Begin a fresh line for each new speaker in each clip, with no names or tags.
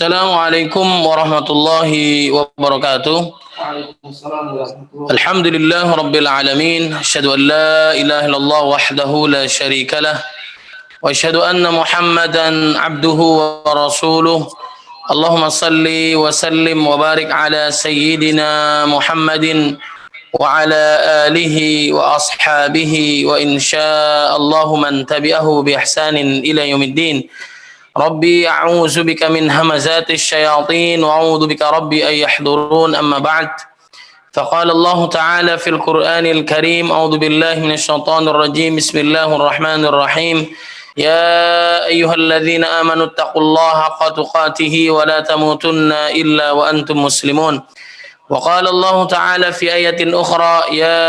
Assalamualaikum warahmatullahi wabarakatuh.
Waalaikumsalam warahmatullahi
Alhamdulillah rabbil alamin. Asyhadu an la ilaha illallah wahdahu la syarika lah. Wa asyhadu anna Muhammadan abduhu wa rasuluh. Allahumma salli wa sallim wa barik ala sayyidina Muhammadin wa ala alihi wa ashabihi wa insyaallahu man tabi'ahu bi ihsanin ila yaumiddin. Rabbi a'udzu bika min hamazatis syayatin wa a'udzu bika rabbi ay yahdurun amma ba'd. Faqala Allah Ta'ala fil Qur'anil Karim a'udzu billahi minasy syaithanir rajim. Bismillahirrahmanirrahim. Ya ayyuhalladzina amanu taqullaha haqqa tuqatih wa la tamutunna illa wa antum muslimun. وقال الله تعالى في آية أخرى يا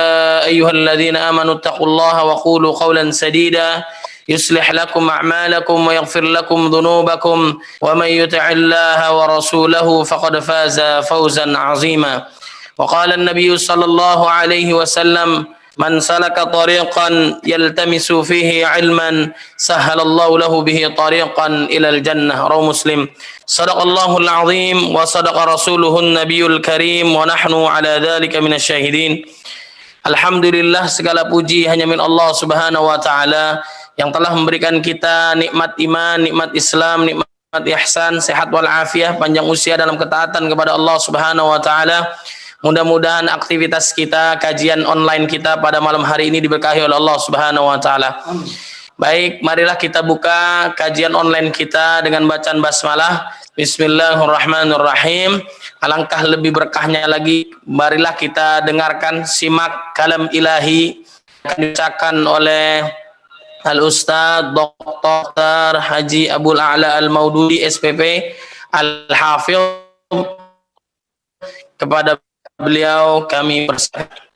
أيها الذين آمنوا اتقوا الله وقولوا قولا سديدا يصلح لكم أعمالكم ويغفر لكم ذنوبكم ومن يطع الله ورسوله فقد فاز فوزا عظيما وقال النبي صلى الله عليه وسلم من سلك طريقا يلتمس فيه علما سهل الله له به طريقا إلى الجنة رواه مسلم صدق الله العظيم وصدق رسوله النبي الكريم ونحن على ذلك من الشاهدين. Alhamdulillah, segala puji hanya milik Allah Subhanahu wa taala yang telah memberikan kita nikmat iman, nikmat Islam, nikmat ihsan, sehat wal afiah, panjang usia dalam ketaatan kepada Allah Subhanahu wa taala. Mudah-mudahan aktivitas kita, kajian online kita pada malam hari ini diberkahi oleh Allah Subhanahu wa taala. Baik, marilah kita buka kajian online kita dengan bacaan basmalah. Bismillahirrahmanirrahim. Alangkah lebih berkahnya lagi, marilah kita dengarkan, simak kalam ilahi yang dibacakan oleh Al-Ustadz Dr. Haji Abdul A'la Al-Maududi SPP Al-Hafidh. Kepada beliau kami persilakan.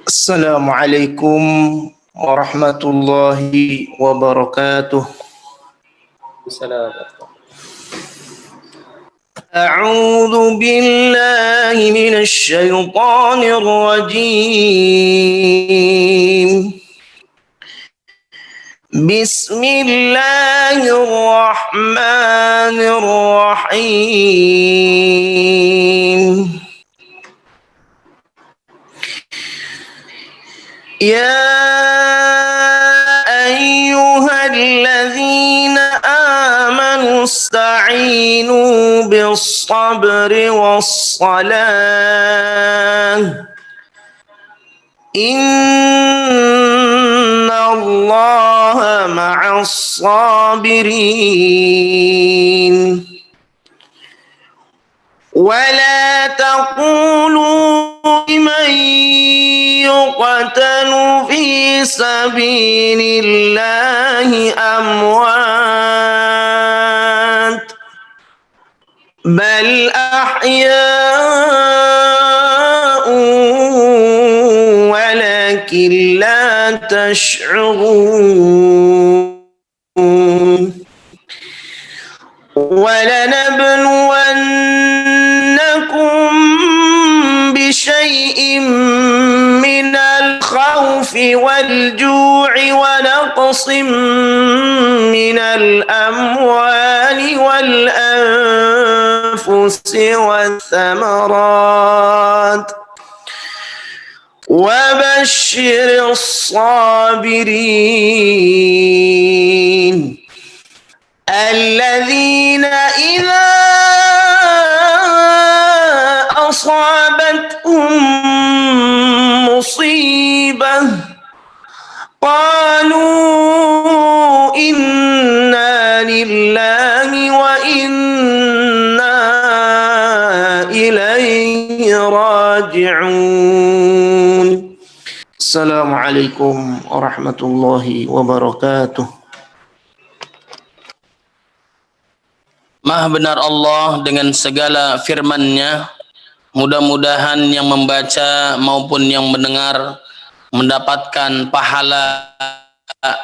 Assalamualaikum warahmatullahi wabarakatuh.
Assalamualaikum.
أعوذ بالله من الشيطان الرجيم. بسم الله الرحمن الرحيم. يا أيها الذين آمنوا استعينوا بالصبر والصلاة إن الله مع الصابرين. ولا تقولوا لمن يقتل في سبيل الله أموات بل أحياء ولكن لا تشعرون. ولنبلونكم بشيء من الخوف والجوع ونقص من الأموال والأنفس والثمرات وبشر الصابرين الذين إذا أصابتهم مصيبة قالوا إنا لله وإنا إليه راجعون. السلام عليكم ورحمة الله وبركاته.
Maha benar Allah dengan segala firman-Nya. Mudah-mudahan yang membaca maupun yang mendengar mendapatkan pahala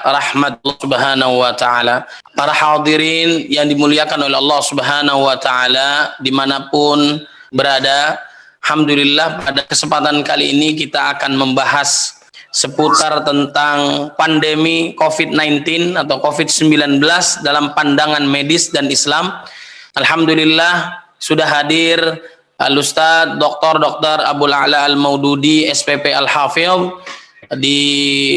rahmat Allah Subhanahu wa taala. Para hadirin yang dimuliakan oleh Allah Subhanahu wa taala dimanapun berada, alhamdulillah pada kesempatan kali ini kita akan membahas seputar tentang pandemi COVID-19 atau COVID-19 dalam pandangan medis dan Islam. Alhamdulillah sudah hadir Al-Ustadz Dr. Abul A'la Al-Maududi SPP Al-Hafidh di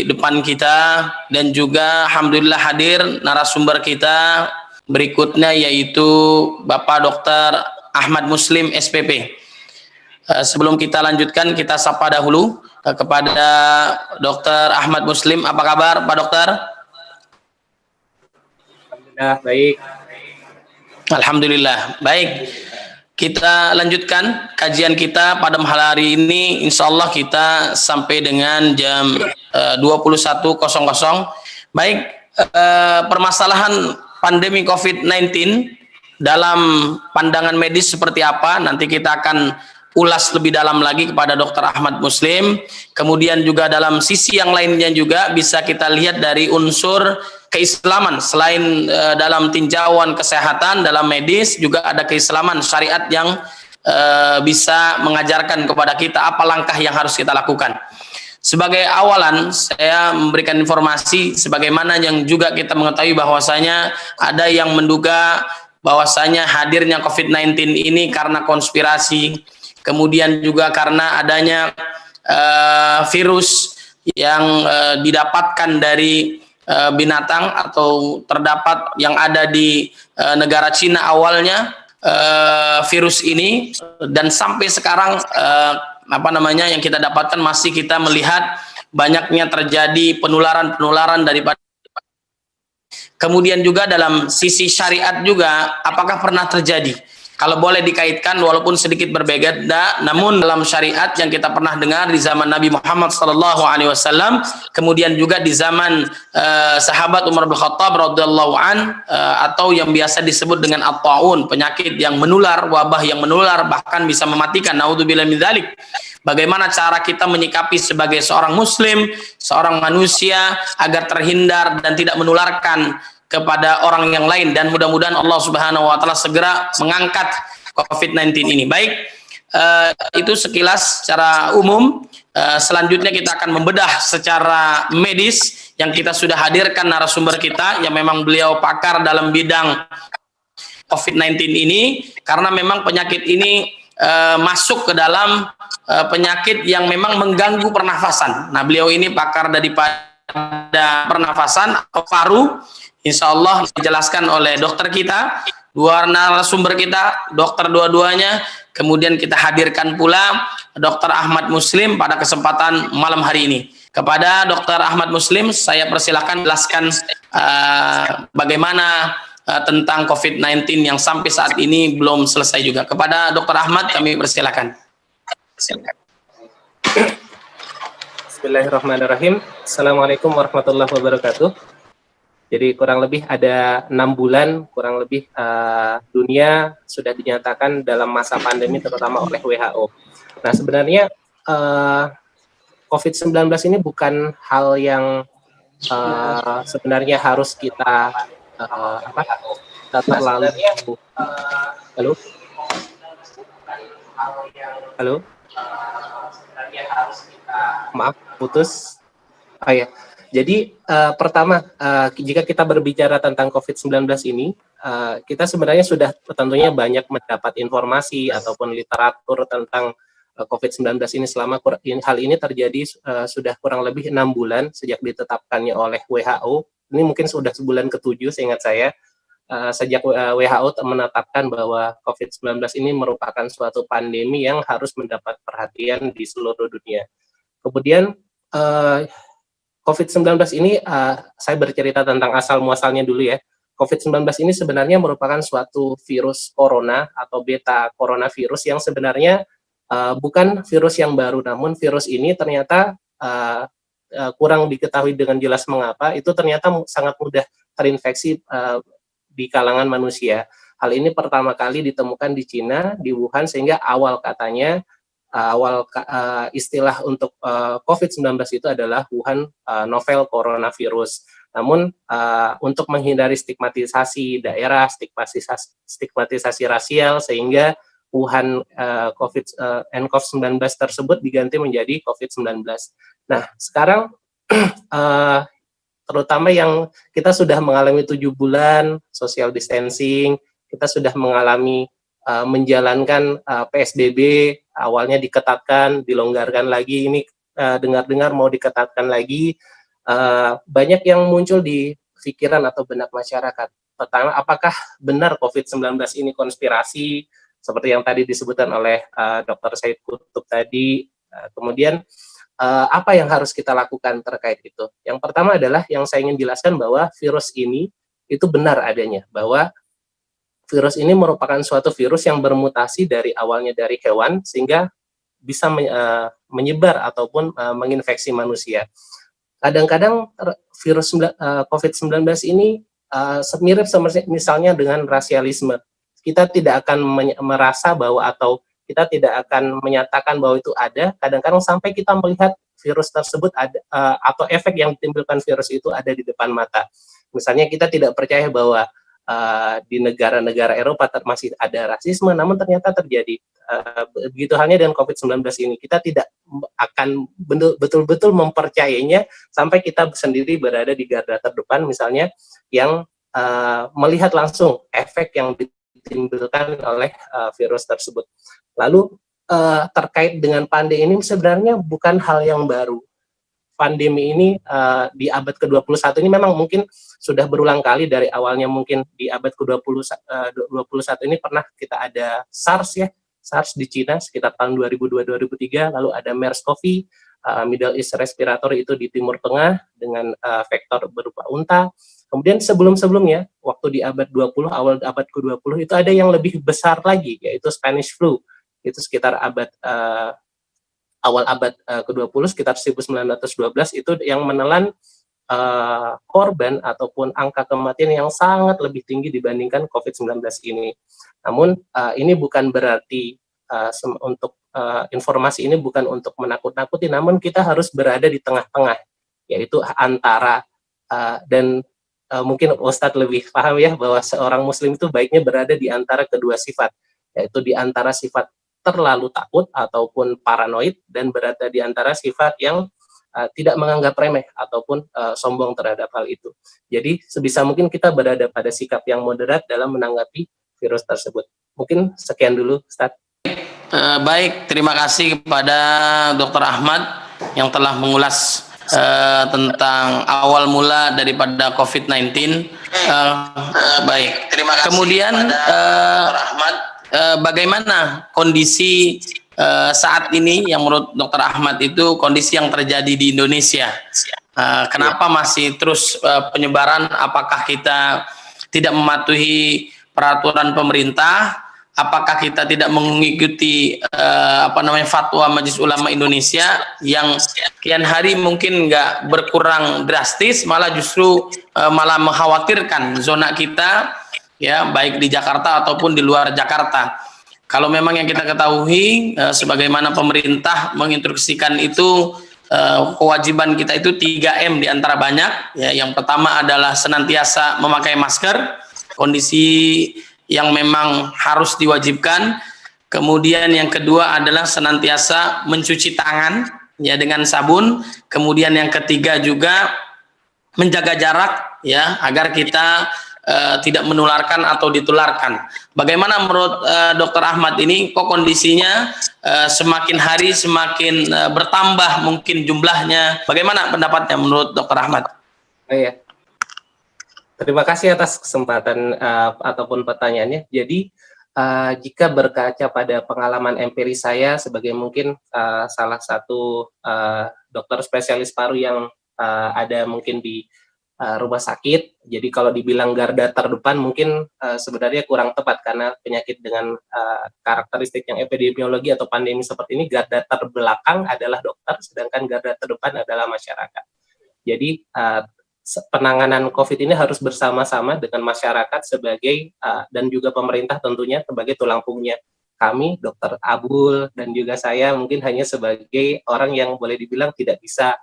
depan kita, dan juga alhamdulillah hadir narasumber kita berikutnya yaitu Bapak Dr. Ahmad Muslim SPP. Sebelum kita lanjutkan, kita sapa dahulu kepada Dr. Ahmad Muslim. Apa kabar Pak Dokter?
Alhamdulillah baik.
Alhamdulillah baik. Kita lanjutkan kajian kita pada malam hari ini. Insya Allah kita sampai dengan jam 21.00. Baik, permasalahan pandemi COVID-19 dalam pandangan medis seperti apa? Nanti kita akan ulas lebih dalam lagi kepada Dr. Ahmad Muslim. Kemudian juga dalam sisi yang lainnya juga bisa kita lihat dari unsur keislaman. Selain dalam tinjauan kesehatan, dalam medis juga ada keislaman syariat yang bisa mengajarkan kepada kita apa langkah yang harus kita lakukan. Sebagai awalan saya memberikan informasi sebagaimana yang juga kita mengetahui bahwasanya ada yang menduga bahwasanya hadirnya COVID-19 ini karena konspirasi, kemudian juga karena adanya virus yang didapatkan dari binatang atau terdapat yang ada di negara Cina awalnya virus ini, dan sampai sekarang yang kita dapatkan masih kita melihat banyaknya terjadi penularan daripada. Kemudian juga dalam sisi syariat juga apakah pernah terjadi? Kalau boleh dikaitkan walaupun sedikit berbeda, namun dalam syariat yang kita pernah dengar di zaman Nabi Muhammad SAW, kemudian juga di zaman sahabat Umar bin Khattab radhiyallahu an, atau yang biasa disebut dengan at-ta'un, penyakit yang menular, wabah yang menular bahkan bisa mematikan. Naudzubillah min dzalik. Bagaimana cara kita menyikapi sebagai seorang muslim, seorang manusia agar terhindar dan tidak menularkan kepada orang yang lain, dan mudah-mudahan Allah Subhanahu wa taala segera mengangkat COVID-19 ini. Baik, itu sekilas secara umum. Selanjutnya kita akan membedah secara medis yang kita sudah hadirkan narasumber kita yang memang beliau pakar dalam bidang COVID-19 ini, karena memang penyakit ini masuk ke dalam penyakit yang memang mengganggu pernafasan. Nah, beliau ini pakar daripada pernafasan atau paru. Insya Allah dijelaskan oleh dokter kita, dua narasumber kita, dokter dua-duanya. Kemudian kita hadirkan pula Dr. Ahmad Muslim pada kesempatan malam hari ini. Kepada Dr. Ahmad Muslim, saya persilahkan jelaskan bagaimana tentang COVID-19 yang sampai saat ini belum selesai juga. Kepada Dr. Ahmad kami persilahkan.
Bismillahirrahmanirrahim. Assalamualaikum warahmatullahi wabarakatuh. Jadi kurang lebih ada 6 bulan, kurang lebih dunia sudah dinyatakan dalam masa pandemi terutama oleh WHO. Nah, sebenarnya COVID-19 ini bukan hal yang sebenarnya harus kita terlalu halo maaf putus. Ya. Jadi pertama, jika kita berbicara tentang COVID-19 ini, kita sebenarnya sudah tentunya banyak mendapat informasi ataupun literatur tentang COVID-19 ini. Selama hal ini terjadi sudah kurang lebih 6 bulan sejak ditetapkannya oleh WHO. Ini mungkin sudah sebulan ke-7 seingat saya, sejak WHO menetapkan bahwa COVID-19 ini merupakan suatu pandemi yang harus mendapat perhatian di seluruh dunia. Kemudian COVID-19 ini, saya bercerita tentang asal-muasalnya dulu ya. COVID-19 ini sebenarnya merupakan suatu virus corona atau beta coronavirus yang sebenarnya bukan virus yang baru, namun virus ini ternyata kurang diketahui dengan jelas mengapa, itu ternyata sangat mudah terinfeksi di kalangan manusia. Hal ini pertama kali ditemukan di Cina, di Wuhan, sehingga awal katanya, istilah untuk COVID-19 itu adalah Wuhan novel coronavirus. Namun untuk menghindari stigmatisasi daerah, stigmatisasi rasial, sehingga Wuhan nCoV-19 tersebut diganti menjadi COVID-19. Nah, sekarang terutama yang kita sudah mengalami 7 bulan social distancing, kita sudah mengalami menjalankan PSBB, awalnya diketatkan, dilonggarkan lagi, ini dengar-dengar mau diketatkan lagi, banyak yang muncul di pikiran atau benak masyarakat. Pertama, apakah benar COVID-19 ini konspirasi, seperti yang tadi disebutkan oleh Dr. Said Kutub tadi, kemudian apa yang harus kita lakukan terkait itu? Yang pertama adalah yang saya ingin jelaskan bahwa virus ini itu benar adanya, bahwa virus ini merupakan suatu virus yang bermutasi dari awalnya dari hewan sehingga bisa menyebar ataupun menginfeksi manusia. Kadang-kadang virus COVID-19 ini mirip misalnya dengan rasialisme. Kita tidak akan merasa bahwa atau kita tidak akan menyatakan bahwa itu ada, kadang-kadang sampai kita melihat virus tersebut ada, atau efek yang ditimbulkan virus itu ada di depan mata. Misalnya kita tidak percaya bahwa di negara-negara Eropa masih ada rasisme, namun ternyata terjadi. Begitu halnya dengan COVID-19 ini, kita tidak akan betul-betul mempercayainya sampai kita sendiri berada di garda terdepan, misalnya yang melihat langsung efek yang ditimbulkan oleh virus tersebut. Lalu terkait dengan pandemi ini sebenarnya bukan hal yang baru. Pandemi ini di abad ke-21 ini memang mungkin sudah berulang kali dari awalnya, mungkin di abad ke-21 ini pernah kita ada SARS ya, SARS di Cina sekitar tahun 2002-2003, lalu ada MERS-CoV, Middle East Respiratory itu di Timur Tengah dengan vektor berupa unta. Kemudian sebelum-sebelumnya, waktu di abad 20, awal abad ke-20 itu ada yang lebih besar lagi, yaitu Spanish flu. Itu sekitar awal abad ke-20, sekitar 1912, itu yang menelan korban ataupun angka kematian yang sangat lebih tinggi dibandingkan COVID-19 ini. Namun ini bukan berarti untuk informasi ini bukan untuk menakut-nakuti, namun kita harus berada di tengah-tengah, yaitu antara dan mungkin Ustadz lebih paham ya, bahwa seorang muslim itu baiknya berada di antara kedua sifat, yaitu di antara sifat terlalu takut ataupun paranoid dan berada di antara sifat yang tidak menganggap remeh ataupun sombong terhadap hal itu. Jadi sebisa mungkin kita berada pada sikap yang moderat dalam menanggapi virus tersebut. Mungkin sekian dulu, Ustadz.
Baik, terima kasih kepada Dr. Ahmad yang telah mengulas tentang awal mula daripada COVID-19. Baik, terima kasih. Kemudian Dr. Ahmad, bagaimana kondisi saat ini yang menurut Dr. Ahmad itu kondisi yang terjadi di Indonesia? Kenapa masih terus penyebaran? Apakah kita tidak mematuhi peraturan pemerintah? Apakah kita tidak mengikuti fatwa Majelis Ulama Indonesia yang kian hari mungkin nggak berkurang drastis, malah justru malah mengkhawatirkan zona kita, ya, baik di Jakarta ataupun di luar Jakarta. Kalau memang yang kita ketahui, sebagaimana pemerintah menginstruksikan itu, kewajiban kita itu 3M di antara banyak. Ya, yang pertama adalah senantiasa memakai masker, kondisi yang memang harus diwajibkan. Kemudian yang kedua adalah senantiasa mencuci tangan ya dengan sabun. Kemudian yang ketiga juga menjaga jarak ya, agar kita tidak menularkan atau ditularkan. Bagaimana menurut Dr. Ahmad ini, kok kondisinya semakin hari semakin bertambah mungkin jumlahnya? Bagaimana pendapatnya menurut Dr. Ahmad?
Oh ya, terima kasih atas kesempatan ataupun pertanyaannya. Jadi jika berkaca pada pengalaman empiris saya sebagai mungkin salah satu dokter spesialis paru yang ada mungkin di rumah sakit, jadi kalau dibilang garda terdepan mungkin sebenarnya kurang tepat, karena penyakit dengan karakteristik yang epidemiologi atau pandemi seperti ini, garda terbelakang adalah dokter, sedangkan garda terdepan adalah masyarakat. Jadi penanganan COVID ini harus bersama-sama dengan masyarakat sebagai dan juga pemerintah tentunya sebagai tulang punggungnya. Kami, Dr. Abul dan juga saya mungkin hanya sebagai orang yang boleh dibilang tidak bisa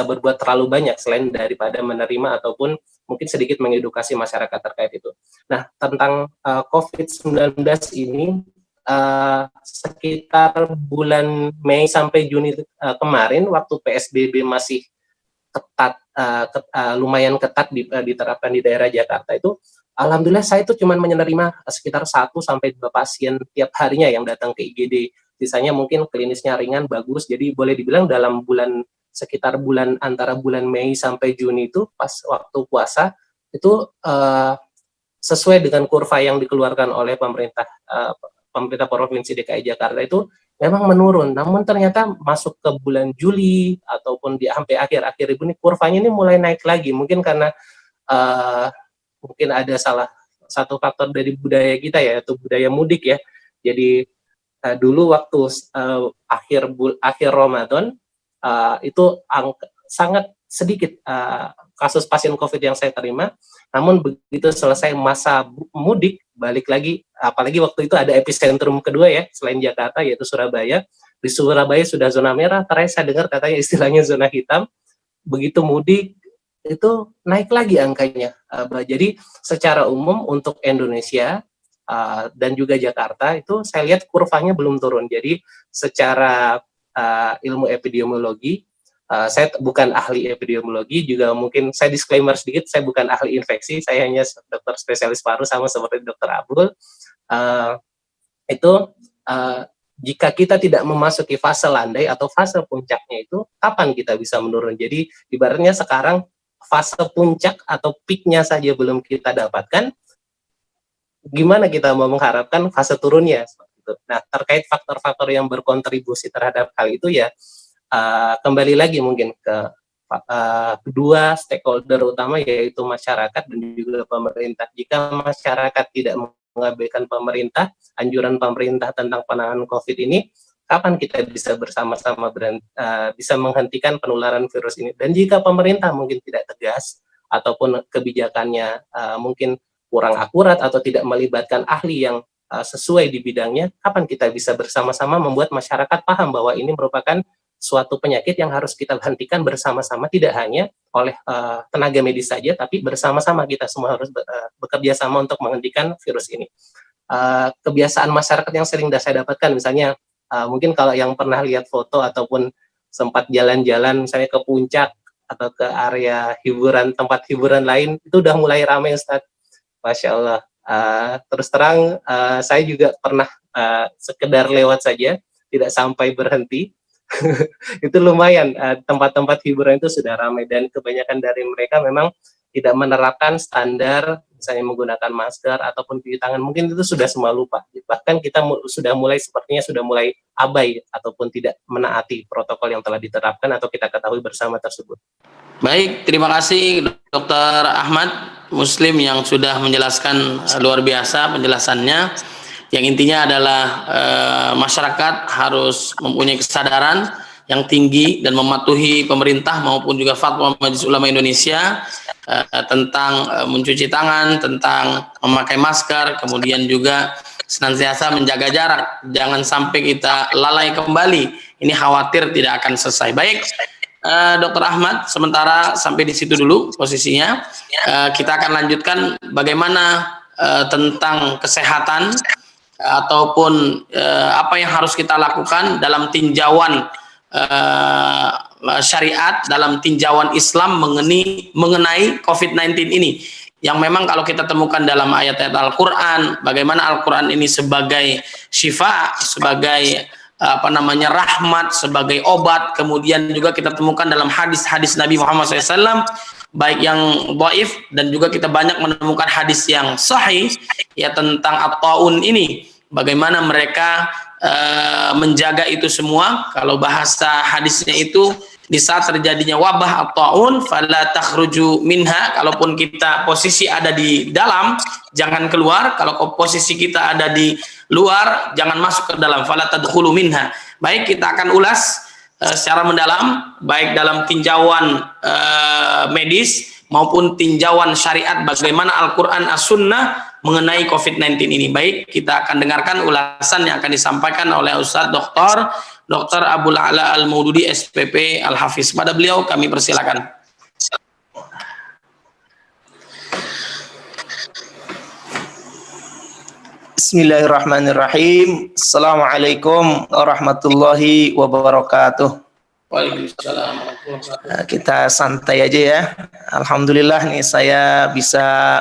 berbuat terlalu banyak selain daripada menerima ataupun mungkin sedikit mengedukasi masyarakat terkait itu. Nah, tentang COVID-19 ini, sekitar bulan Mei sampai Juni kemarin, waktu PSBB masih ketat, lumayan ketat diterapkan di daerah Jakarta itu, alhamdulillah saya itu cuma menerima sekitar 1-2 pasien tiap harinya yang datang ke IGD. Sisanya mungkin klinisnya ringan, bagus. Jadi boleh dibilang dalam sekitar antara bulan Mei sampai Juni itu pas waktu puasa itu sesuai dengan kurva yang dikeluarkan oleh pemerintah Provinsi DKI Jakarta itu memang menurun. Namun ternyata masuk ke bulan Juli ataupun sampai akhir-akhir ini kurvanya ini mulai naik lagi. Mungkin karena mungkin ada salah satu faktor dari budaya kita ya, yaitu budaya mudik ya. Jadi dulu waktu akhir Ramadan itu sangat sedikit kasus pasien COVID yang saya terima. Namun begitu selesai masa mudik, balik lagi, apalagi waktu itu ada epicentrum kedua ya, selain Jakarta, yaitu Surabaya. Di Surabaya sudah zona merah, terakhir saya dengar katanya istilahnya zona hitam. Begitu mudik, itu naik lagi angkanya. Jadi secara umum untuk Indonesia dan juga Jakarta, itu saya lihat kurvanya belum turun. Jadi secara ilmu epidemiologi, saya bukan ahli epidemiologi, juga mungkin saya disclaimer sedikit, saya bukan ahli infeksi, saya hanya dokter spesialis paru sama seperti dokter Abdul. Jika kita tidak memasuki fase landai atau fase puncaknya itu, kapan kita bisa menurun? Jadi ibaratnya sekarang fase puncak atau peaknya saja belum kita dapatkan, gimana kita mau mengharapkan fase turunnya? Nah, terkait faktor-faktor yang berkontribusi terhadap hal itu ya, kembali lagi mungkin ke kedua stakeholder utama, yaitu masyarakat dan juga pemerintah. Jika masyarakat tidak mengabaikan pemerintah, anjuran pemerintah tentang penanganan COVID ini, kapan kita bisa bersama-sama bisa menghentikan penularan virus ini? Dan jika pemerintah mungkin tidak tegas ataupun kebijakannya mungkin kurang akurat atau tidak melibatkan ahli yang sesuai di bidangnya, kapan kita bisa bersama-sama membuat masyarakat paham bahwa ini merupakan suatu penyakit yang harus kita hentikan bersama-sama, tidak hanya oleh tenaga medis saja, tapi bersama-sama kita semua harus bekerja sama untuk menghentikan virus ini. Kebiasaan masyarakat yang sering saya dapatkan, misalnya mungkin kalau yang pernah lihat foto ataupun sempat jalan-jalan misalnya ke puncak atau ke area hiburan, tempat hiburan lain, itu udah mulai ramai, Ustaz. Masya Allah. Terus terang, saya juga pernah sekedar lewat saja, tidak sampai berhenti. Itu lumayan, tempat-tempat hiburan itu sudah ramai, dan kebanyakan dari mereka memang tidak menerapkan standar, misalnya menggunakan masker ataupun cuci tangan. Mungkin itu sudah semua lupa, bahkan kita sepertinya sudah mulai abai ataupun tidak menaati protokol yang telah diterapkan atau kita ketahui bersama tersebut.
Baik, terima kasih Dr. Ahmad Muslim yang sudah menjelaskan luar biasa penjelasannya. Yang intinya adalah masyarakat harus mempunyai kesadaran yang tinggi dan mematuhi pemerintah maupun juga fatwa Majelis Ulama Indonesia tentang mencuci tangan, tentang memakai masker, kemudian juga senantiasa menjaga jarak. Jangan sampai kita lalai kembali. Ini khawatir tidak akan selesai. Baik, Dr. Ahmad, sementara sampai di situ dulu posisinya. Kita akan lanjutkan bagaimana tentang kesehatan ataupun apa yang harus kita lakukan dalam tinjauan syariat, dalam tinjauan Islam mengenai COVID-19 ini, yang memang kalau kita temukan dalam ayat-ayat Al-Quran, bagaimana Al-Quran ini sebagai syifa, sebagai rahmat, sebagai obat. Kemudian juga kita temukan dalam hadis-hadis Nabi Muhammad SAW, baik yang dhaif dan juga kita banyak menemukan hadis yang sahih ya tentang at-taun ini, bagaimana mereka menjaga itu semua. Kalau bahasa hadisnya itu, di saat terjadinya wabah at-taun fala takhruju minha, kalaupun kita posisi ada di dalam jangan keluar, kalau posisi kita ada di luar jangan masuk ke dalam, fala tadkhulu minha. Baik, kita akan ulas secara mendalam baik dalam tinjauan medis maupun tinjauan syariat, bagaimana Al-Quran As-Sunnah mengenai COVID-19 ini. Baik, kita akan dengarkan ulasan yang akan disampaikan oleh Ustadz Dr. Abul A'la Al-Maududi SPP Al-Hafiz. Pada beliau kami persilakan.
Bismillahirrahmanirrahim. Assalamualaikum warahmatullahi wabarakatuh.
Waalaikumsalam warahmatullahi wabarakatuh.
Kita santai aja ya. Alhamdulillah nih saya bisa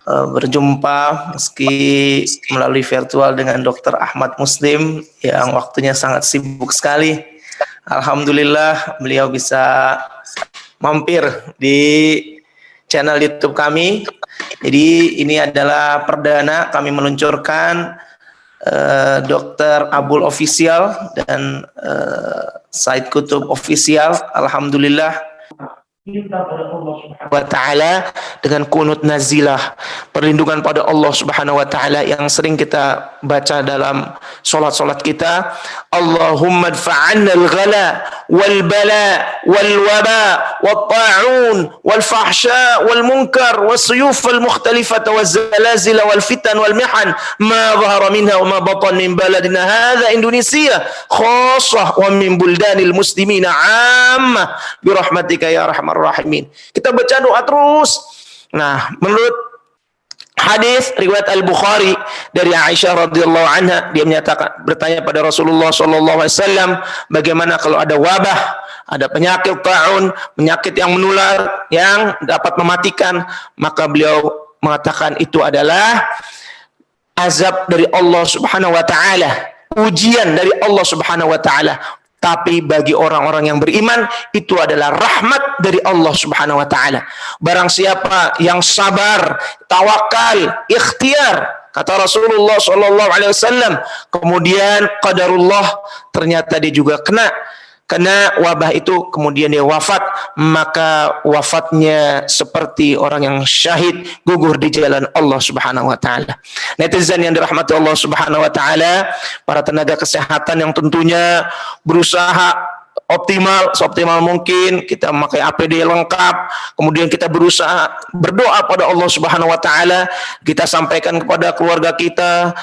berjumpa meski melalui virtual dengan Dr. Ahmad Muslim yang waktunya sangat sibuk sekali. Alhamdulillah beliau bisa mampir di channel YouTube kami. Jadi ini adalah perdana kami meluncurkan Dr. Abul Official dan Said Kutub Official. Alhamdulillah minta pada Allah Subhanahu wa taala dengan kunut nazilah, perlindungan pada Allah Subhanahu wa taala yang sering kita baca dalam salat-salat kita. Allahumma dfa'anna al-ghala wal bala wal waba wat ta'un wal fahsya wal munkar was suyuf al mukhtalifata waz zalazil wal fitan wal mihan ma dhahara minha wa ma batan min baladina hadha Indonesia khassah wa min buldanil muslimina 'ammah bi rahmatika ya arhamar rahimin. Kita baca doa terus. Nah, menurut hadis riwayat Al-Bukhari dari Aisyah radhiyallahu anha, dia menyatakan, bertanya pada Rasulullah sallallahu alaihi wasallam, bagaimana kalau ada wabah, ada penyakit taun, penyakit yang menular yang dapat mematikan, maka beliau mengatakan itu adalah azab dari Allah Subhanahu wa taala, ujian dari Allah Subhanahu wa taala. Tapi bagi orang-orang yang beriman itu adalah rahmat dari Allah Subhanahu wa taala. Barang siapa yang sabar, tawakal, ikhtiar, kata Rasulullah sallallahu alaihi wasallam, kemudian qadarullah, ternyata dia juga kena wabah itu, kemudian dia wafat, maka wafatnya seperti orang yang syahid gugur di jalan Allah Subhanahu wa taala. Netizen yang dirahmati Allah Subhanahu wa taala, para tenaga kesehatan yang tentunya berusaha seoptimal mungkin, kita memakai APD lengkap, kemudian kita berusaha berdoa pada Allah Subhanahu wa taala, kita sampaikan kepada keluarga kita,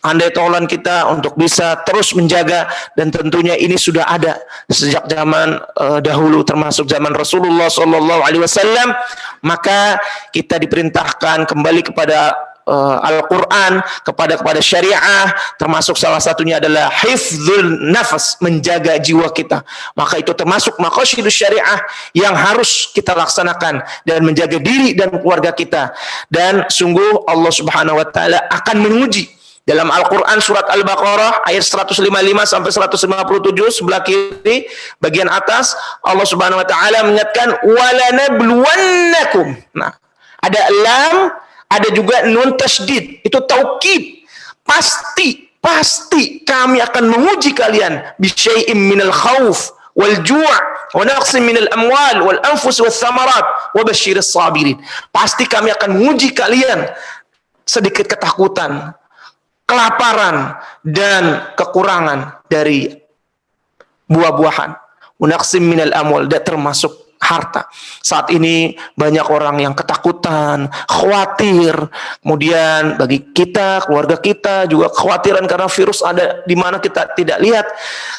andai taulan kita untuk bisa terus menjaga, dan tentunya ini sudah ada sejak zaman dahulu, termasuk zaman Rasulullah sallallahu alaihi wasallam. Maka kita diperintahkan kembali kepada Al-Quran, kepada syariah, termasuk salah satunya adalah hifdzul nafas, menjaga jiwa kita. Maka itu termasuk maqasidus syariah yang harus kita laksanakan, dan menjaga diri dan keluarga kita. Dan sungguh Allah Subhanahu wa taala akan menguji. Dalam Al-Quran surat Al-Baqarah ayat 155 sampai 157 sebelah kiri bagian atas, Allah Subhanahu wa taala menyatakan walanabluwannakum. Nah, ada lam, ada juga nun tasydid, itu taukid. Pasti kami akan menguji kalian bisyai'im minal khauf wal ju' wa naqsin minal amwal wal anfus was thamarat wa basyiris sabirin. Pasti kami akan menguji kalian sedikit ketakutan, kelaparan, dan kekurangan dari buah-buahan. Wa naqsin minal amwal, dan termasuk harta. Saat ini banyak orang yang ketakutan, khawatir. Kemudian bagi kita, keluarga kita juga kekhawatiran karena virus ada di mana kita tidak lihat.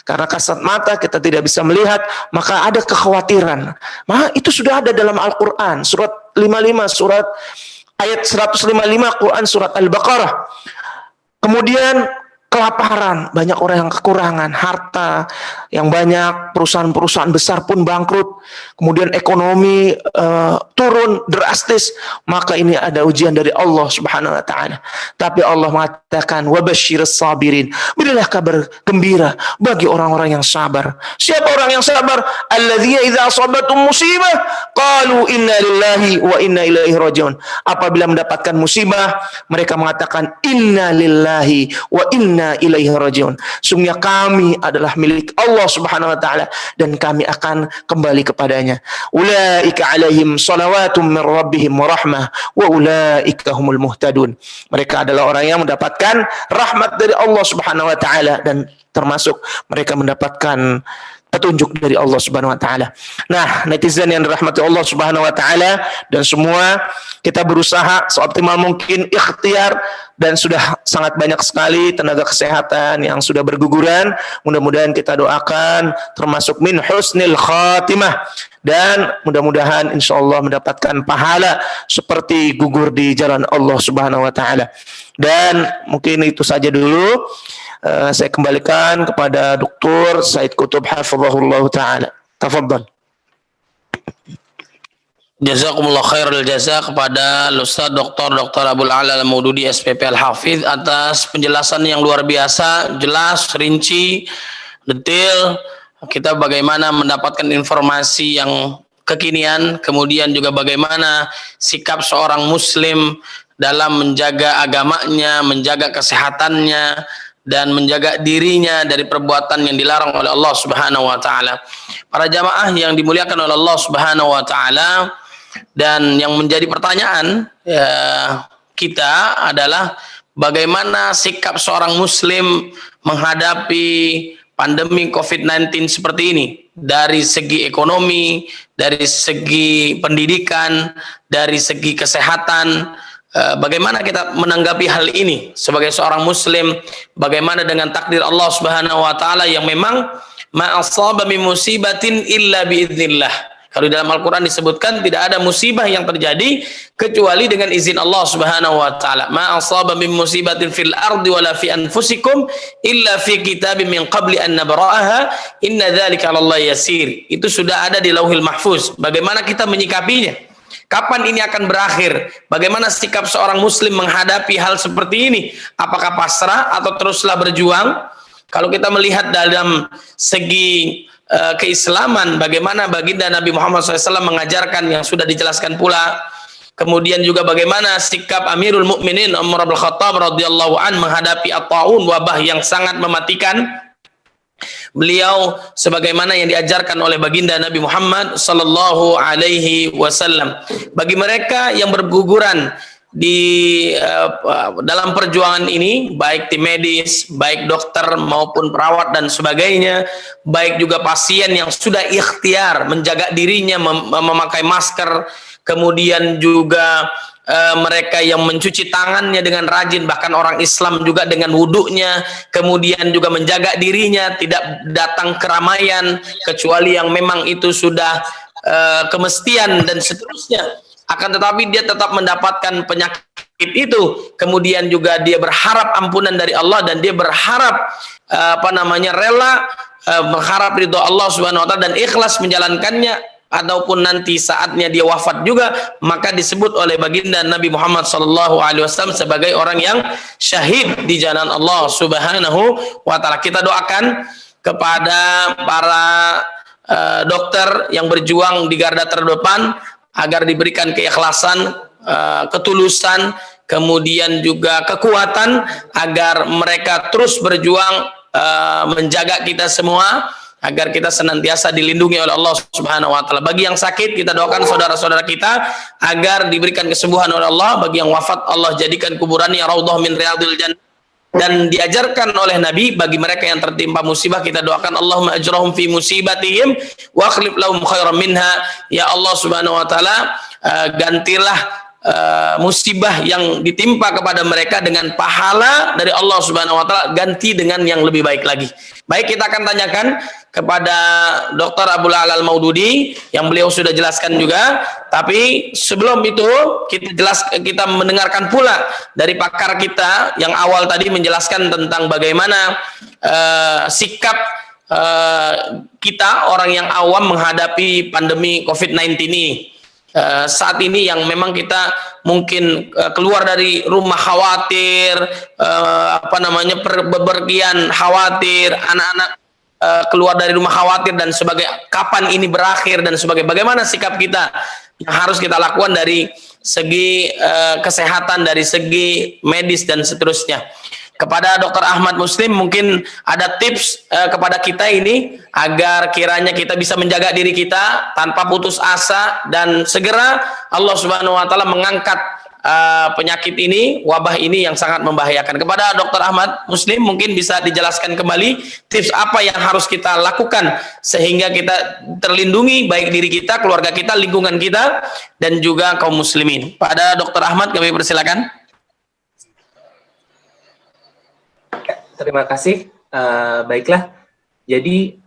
Karena kasat mata kita tidak bisa melihat, maka ada kekhawatiran. Maka itu sudah ada dalam Al-Quran. Surat 55, surat ayat 155 Quran surat Al-Baqarah. Kemudian kelaparan, banyak orang yang kekurangan harta yang banyak, perusahaan-perusahaan besar pun bangkrut, kemudian ekonomi turun drastis, maka ini ada ujian dari Allah Subhanahu wa taala. Tapi Allah mengatakan wabasyiris sabirin, berilah kabar gembira bagi orang-orang yang sabar. Siapa orang yang sabar? Alladzina idza asabatum musibah qalu inna lillahi wa inna ilaihi rajiun. Apabila mendapatkan musibah, mereka mengatakan inna lillahi wa inna ilaihi rajiun. Sungguhnya kami adalah milik Allah Subhanahu wa taala dan kami akan kembali kepadanya. Ulaika alaihim shalawatum min rabbihim wa rahmah wa ulaika humul muhtadun. Mereka adalah orang yang mendapatkan rahmat dari Allah Subhanahu wa taala, dan termasuk mereka mendapatkan petunjuk dari Allah Subhanahu wa taala. Nah, netizen yang dirahmati Allah Subhanahu wa taala, dan semua kita berusaha seoptimal mungkin ikhtiar dan sudah sangat banyak sekali tenaga kesehatan yang sudah berguguran. Mudah-mudahan kita doakan termasuk min husnil khatimah, dan mudah-mudahan insyaallah mendapatkan pahala seperti gugur di jalan Allah Subhanahu wa taala. Dan mungkin itu saja dulu. Saya kembalikan kepada Dr. Said Qutb hafizahullah taala. Tafadhal.
Jazakumullah khairul jaza kepada Ustaz Dr. Abdul A'la Al-Maududi SPP Al-Hafidh atas penjelasan yang luar biasa, jelas, rinci, detail. Kita bagaimana mendapatkan informasi yang kekinian, kemudian juga bagaimana sikap seorang muslim dalam menjaga agamanya, menjaga kesehatannya, dan menjaga dirinya dari perbuatan yang dilarang oleh Allah Subhanahu wa taala. Para jamaah yang dimuliakan oleh Allah Subhanahu wa taala, dan yang menjadi pertanyaan kita adalah bagaimana sikap seorang muslim menghadapi pandemi COVID-19 seperti ini, dari segi ekonomi, dari segi pendidikan, dari segi kesehatan. Bagaimana kita menanggapi hal ini sebagai seorang muslim? Bagaimana dengan takdir Allah Subhanahu wa taala yang memang ma asaba min musibatin illa biidznillah. Kalau dalam Al-Quran disebutkan tidak ada musibah yang terjadi kecuali dengan izin Allah Subhanahu wa taala. Ma asaba min musibatin fil ardi wala fi anfusikum illa fi kitabim min qabli an nabra'aha inna dzalika 'ala Allah yasir. Itu sudah ada di Lauhil Mahfuz. Bagaimana kita menyikapinya? Kapan ini akan berakhir? Bagaimana sikap seorang muslim menghadapi hal seperti ini? Apakah pasrah atau teruslah berjuang? Kalau kita melihat dalam segi keislaman, bagaimana baginda Nabi Muhammad SAW mengajarkan yang sudah dijelaskan pula. Kemudian juga bagaimana sikap Amirul Mukminin Umar bin Khattab radhiyallahu an menghadapi at-taun, wabah yang sangat mematikan. Beliau sebagaimana yang diajarkan oleh baginda Nabi Muhammad sallallahu alaihi wasallam. Bagi mereka yang berguguran di dalam perjuangan ini, baik tim medis, baik dokter maupun perawat dan sebagainya, baik juga pasien yang sudah ikhtiar menjaga dirinya, memakai masker, kemudian juga mereka yang mencuci tangannya dengan rajin, bahkan orang Islam juga dengan wudhunya, kemudian juga menjaga dirinya tidak datang keramaian kecuali yang memang itu sudah kemestian dan seterusnya. Akan tetapi dia tetap mendapatkan penyakit itu, kemudian juga dia berharap ampunan dari Allah, dan dia berharap rela berharap ridho Allah Subhanahu wa taala dan ikhlas menjalankannya, ataupun nanti saatnya dia wafat juga, maka disebut oleh baginda Nabi Muhammad SAW sebagai orang yang syahid di jalan Allah Subhanahu wa taala. Kita doakan kepada para dokter yang berjuang di garda terdepan agar diberikan keikhlasan, ketulusan, kemudian juga kekuatan agar mereka terus berjuang menjaga kita semua, agar kita senantiasa dilindungi oleh Allah Subhanahu wa taala. Bagi yang sakit, kita doakan saudara-saudara kita agar diberikan kesembuhan oleh Allah. Bagi yang wafat, Allah jadikan kuburannya raudhah min riyadil jannah. Dan diajarkan oleh Nabi, bagi mereka yang tertimpa musibah, kita doakan Allahumma ajrahum fi musibatihim wa akhlif lahum khairan minha. Ya Allah Subhanahu wa taala, gantilah musibah yang ditimpa kepada mereka dengan pahala dari Allah Subhanahu wa taala, ganti dengan yang lebih baik lagi. Baik, kita akan tanyakan kepada Dr. Abdul A'la Al-Maududi yang beliau sudah jelaskan juga. Tapi sebelum itu kita mendengarkan pula dari pakar kita yang awal tadi menjelaskan tentang bagaimana sikap kita orang yang awam menghadapi pandemi COVID-19 ini. Saat ini yang memang kita mungkin keluar dari rumah khawatir, bepergian khawatir, anak-anak keluar dari rumah khawatir dan sebagai kapan ini berakhir dan sebagai bagaimana sikap kita yang harus kita lakukan dari segi kesehatan, dari segi medis dan seterusnya. Kepada Dr. Ahmad Muslim mungkin ada tips kepada kita ini agar kiranya kita bisa menjaga diri kita tanpa putus asa dan segera Allah Subhanahu wa taala mengangkat penyakit ini, wabah ini yang sangat membahayakan. Kepada Dr. Ahmad Muslim mungkin bisa dijelaskan kembali tips apa yang harus kita lakukan sehingga kita terlindungi, baik diri kita, keluarga kita, lingkungan kita, dan juga kaum muslimin. Pada Dr. Ahmad kami persilakan.
terima kasih. Baiklah. Jadi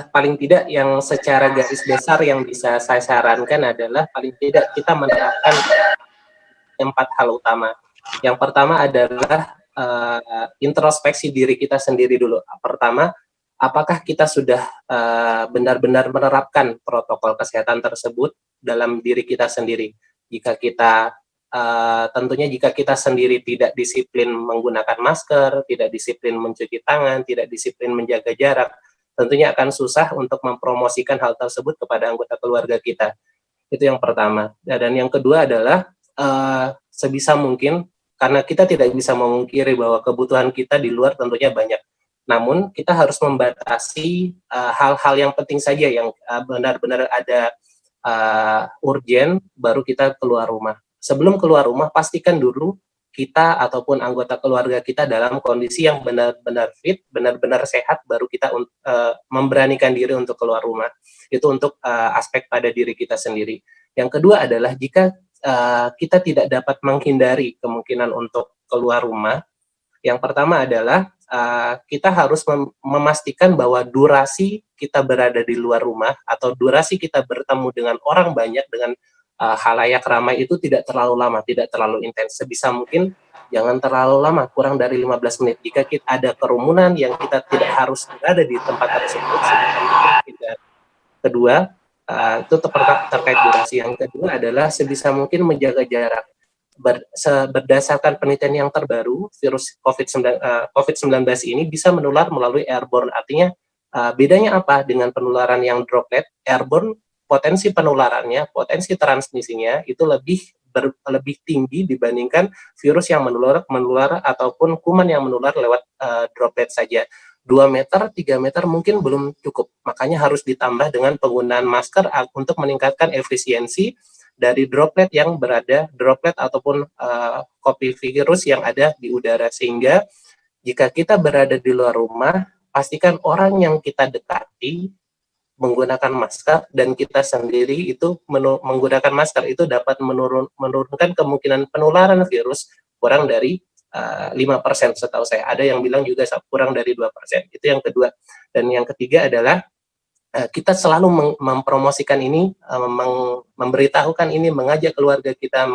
paling tidak yang secara garis besar yang bisa saya sarankan adalah paling tidak kita menerapkan 4 hal utama. Yang pertama adalah introspeksi diri kita sendiri dulu. Pertama, apakah kita sudah benar-benar menerapkan protokol kesehatan tersebut dalam diri kita sendiri? Jika kita tentunya jika kita sendiri tidak disiplin menggunakan masker, tidak disiplin mencuci tangan, tidak disiplin menjaga jarak, tentunya akan susah untuk mempromosikan hal tersebut kepada anggota keluarga kita. Itu yang pertama. Dan yang kedua adalah sebisa mungkin, karena kita tidak bisa memungkiri bahwa kebutuhan kita di luar tentunya banyak. Namun kita harus membatasi hal-hal yang penting saja yang benar-benar ada urgen, baru kita keluar rumah. Sebelum keluar rumah, pastikan dulu kita ataupun anggota keluarga kita dalam kondisi yang benar-benar fit, benar-benar sehat, baru kita memberanikan diri untuk keluar rumah. Itu untuk aspek pada diri kita sendiri. Yang kedua adalah jika kita tidak dapat menghindari kemungkinan untuk keluar rumah, yang pertama adalah kita harus memastikan bahwa durasi kita berada di luar rumah atau durasi kita bertemu dengan orang banyak, dengan halayak ramai itu tidak terlalu lama, tidak terlalu intens. Sebisa mungkin jangan terlalu lama, kurang dari 15 menit. Jika kita ada kerumunan yang kita tidak harus berada di tempat tersebut, kedua, itu terkait durasi. Yang kedua adalah sebisa mungkin menjaga jarak. Berdasarkan penelitian yang terbaru, virus COVID-19 ini bisa menular melalui airborne. Artinya, bedanya apa dengan penularan yang droplet? Airborne, potensi penularannya, potensi transmisinya itu lebih tinggi dibandingkan virus yang menular ataupun kuman yang menular lewat droplet saja. 2 meter, 3 meter mungkin belum cukup. Makanya harus ditambah dengan penggunaan masker untuk meningkatkan efisiensi dari droplet ataupun kopi virus yang ada di udara. Sehingga jika kita berada di luar rumah, pastikan orang yang kita dekati menggunakan masker, dan kita sendiri itu menggunakan masker itu dapat menurunkan kemungkinan penularan virus kurang dari 5% setahu saya. Ada yang bilang juga kurang dari 2%. Itu yang kedua. Dan yang ketiga adalah kita selalu mempromosikan ini, memberitahukan ini, mengajak keluarga kita,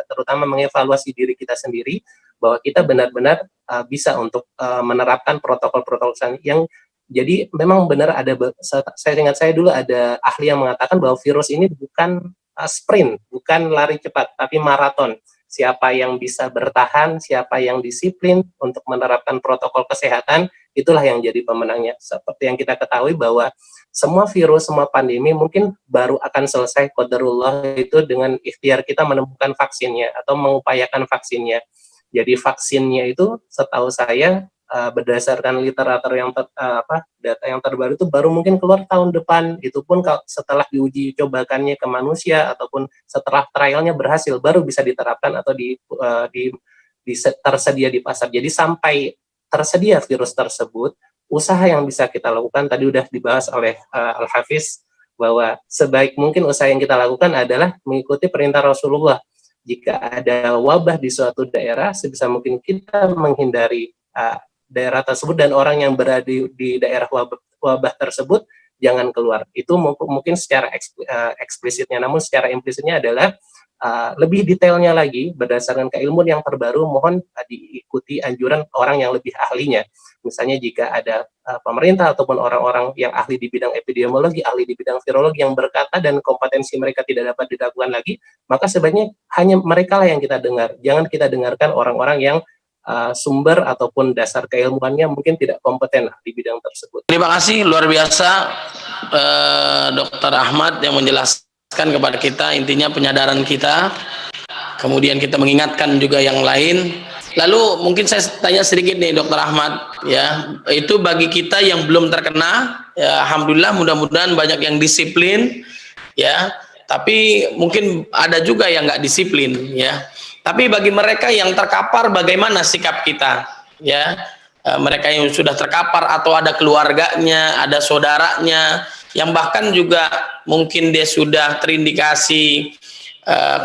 terutama mengevaluasi diri kita sendiri, bahwa kita benar-benar bisa untuk menerapkan protokol-protokol yang jadi memang benar ada, saya ingat saya dulu ada ahli yang mengatakan bahwa virus ini bukan sprint, bukan lari cepat, tapi maraton. Siapa yang bisa bertahan, siapa yang disiplin untuk menerapkan protokol kesehatan, itulah yang jadi pemenangnya. Seperti yang kita ketahui bahwa semua virus, semua pandemi mungkin baru akan selesai qadarullah itu dengan ikhtiar kita menemukan vaksinnya atau mengupayakan vaksinnya. Jadi vaksinnya itu setahu saya berdasarkan literatur yang data yang terbaru itu baru mungkin keluar tahun depan. Itu pun setelah diuji cobakannya ke manusia ataupun setelah trialnya berhasil, baru bisa diterapkan atau tersedia di pasar. Jadi sampai tersedia virus tersebut, usaha yang bisa kita lakukan tadi udah dibahas oleh Al-Hafiz, bahwa sebaik mungkin usaha yang kita lakukan adalah mengikuti perintah Rasulullah. Jika ada wabah di suatu daerah, sebisa mungkin kita menghindari daerah tersebut, dan orang yang berada di daerah wabah tersebut jangan keluar. Itu mungkin secara eksplisitnya, namun secara implisitnya adalah lebih detailnya lagi berdasarkan keilmuan yang terbaru, mohon diikuti anjuran orang yang lebih ahlinya. Misalnya jika ada pemerintah ataupun orang-orang yang ahli di bidang epidemiologi, ahli di bidang virologi yang berkata dan kompetensi mereka tidak dapat dilakukan lagi, maka sebaiknya hanya mereka lah yang kita dengar. Jangan kita dengarkan orang-orang yang sumber ataupun dasar keilmuannya mungkin tidak kompeten di bidang tersebut.
Terima kasih, luar biasa Dr. Ahmad yang menjelaskan kepada kita intinya penyadaran kita, kemudian kita mengingatkan juga yang lain. Lalu mungkin saya tanya sedikit nih Dr. Ahmad, ya, itu bagi kita yang belum terkena, ya, alhamdulillah mudah-mudahan banyak yang disiplin, ya, tapi mungkin ada juga yang nggak disiplin, ya. Tapi bagi mereka yang terkapar, bagaimana sikap kita? Ya, mereka yang sudah terkapar atau ada keluarganya, ada saudaranya, yang bahkan juga mungkin dia sudah terindikasi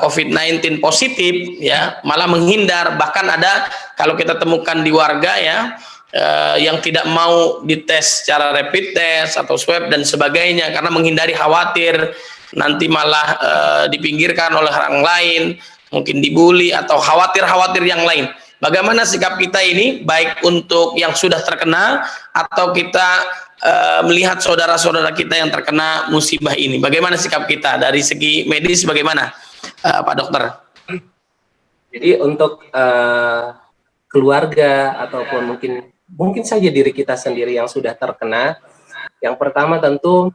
COVID-19 positif, ya, malah menghindar. Bahkan ada kalau kita temukan di warga, ya, yang tidak mau dites secara rapid test atau swab dan sebagainya karena menghindari khawatir nanti malah dipinggirkan oleh orang lain, mungkin dibully atau khawatir-khawatir yang lain. Bagaimana sikap kita ini, baik untuk yang sudah terkena atau kita melihat saudara-saudara kita yang terkena musibah ini? Bagaimana sikap kita dari segi medis? Bagaimana, Pak Dokter?
Jadi untuk keluarga ataupun mungkin saja diri kita sendiri yang sudah terkena, yang pertama tentu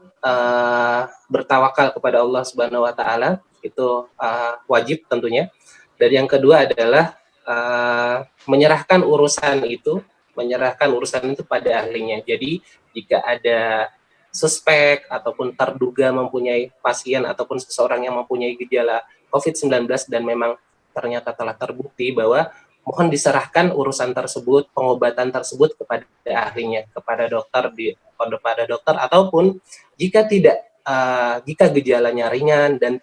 bertawakal kepada Allah Subhanahu Wa Taala, itu wajib tentunya. Dan yang kedua adalah menyerahkan urusan itu pada ahlinya. Jadi jika ada suspek ataupun terduga mempunyai pasien ataupun seseorang yang mempunyai gejala COVID-19 dan memang ternyata telah terbukti, bahwa mohon diserahkan urusan tersebut, pengobatan tersebut kepada ahlinya, kepada dokter ataupun jika jika gejalanya ringan dan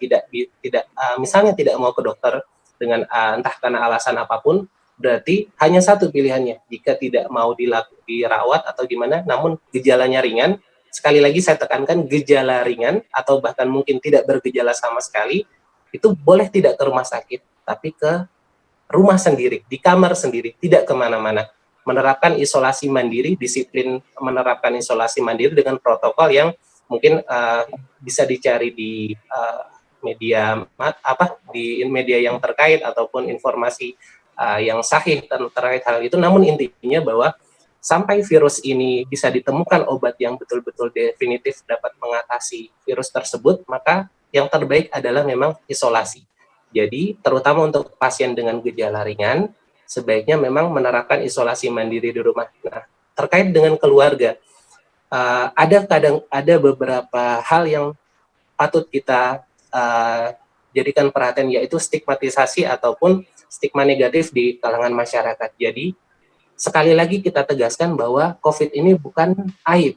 misalnya tidak mau ke dokter dengan entah karena alasan apapun, berarti hanya satu pilihannya. Jika tidak mau dirawat atau gimana, namun gejalanya ringan, sekali lagi saya tekankan gejala ringan atau bahkan mungkin tidak bergejala sama sekali, itu boleh tidak ke rumah sakit, tapi ke rumah sendiri, di kamar sendiri, tidak kemana-mana. Menerapkan isolasi mandiri, disiplin menerapkan isolasi mandiri dengan protokol yang mungkin bisa dicari di media yang terkait ataupun informasi yang sahih terkait hal itu. Namun intinya bahwa sampai virus ini bisa ditemukan obat yang betul-betul definitif dapat mengatasi virus tersebut, maka yang terbaik adalah memang isolasi. Jadi terutama untuk pasien dengan gejala ringan, sebaiknya memang menerapkan isolasi mandiri di rumah. Nah, terkait dengan keluarga, ada beberapa hal yang patut kita jadikan perhatian, yaitu stigmatisasi ataupun stigma negatif di kalangan masyarakat. Jadi sekali lagi kita tegaskan bahwa COVID ini bukan aib.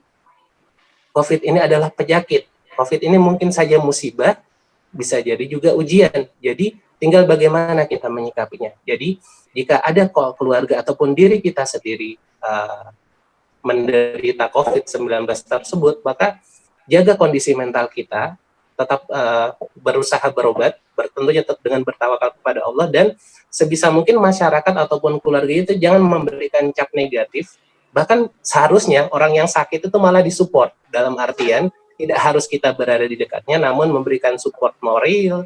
COVID ini adalah penyakit. COVID ini mungkin saja musibah, bisa jadi juga ujian. Jadi tinggal bagaimana kita menyikapinya. Jadi jika ada keluarga ataupun diri kita sendiri menderita COVID-19 tersebut, maka jaga kondisi mental kita, tetap berusaha berobat, tentunya dengan bertawakal kepada Allah, dan sebisa mungkin masyarakat ataupun keluarga itu jangan memberikan cap negatif. Bahkan seharusnya orang yang sakit itu malah disupport, dalam artian tidak harus kita berada di dekatnya, namun memberikan support moral,